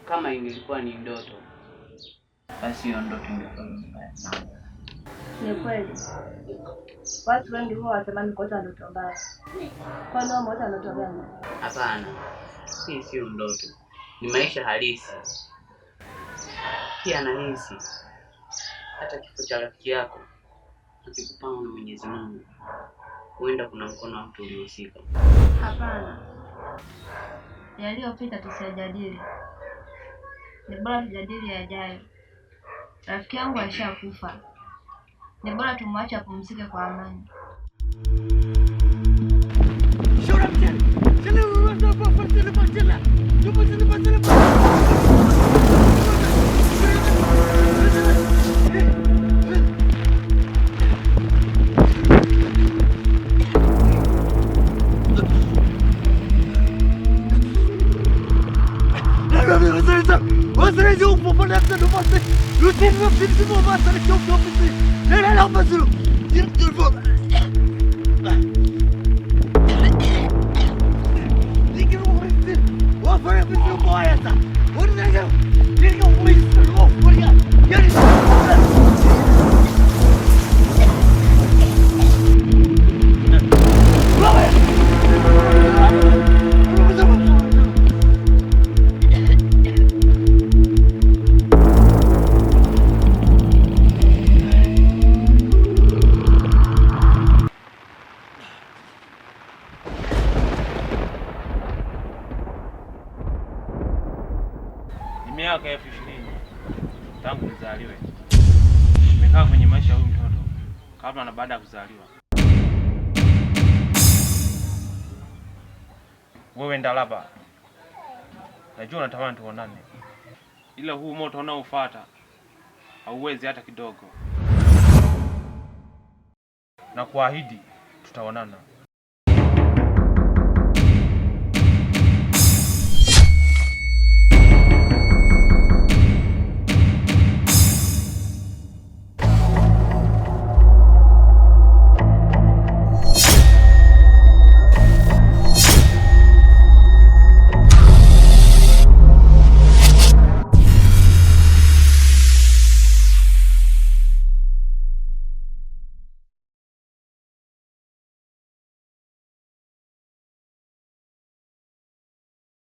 kama ingekuwa ni ndoto, basi hiyo ndoto ingekuwa mbaya sana. Ni kweli. Watu wengi huwa watamani kuota ndoto mbaya. Kwa nini umeota ndoto gani? Hapana. Hii sio ndoto. Ni maisha halisi. Pia nahisi hata kifo cha rafiki yako akikupanga na Mwenyezi Mungu, huenda kuna mkono wa mtu uliohusika. Hapana. Yaliyopita tusijadili. Ni bora tujadili yajayo. Rafiki yangu alishakufa. Ni bora tumwache apumzike kwa amani. Miaka 20 tangu nizaliwe. Nimekaa kwenye maisha ya huyu mtoto kabla na baada ya kuzaliwa. Wewe Ndalaba, najua unatamani tuonane, ila huu moto unaofuata hauwezi hata kidogo. Na kuahidi tutaonana.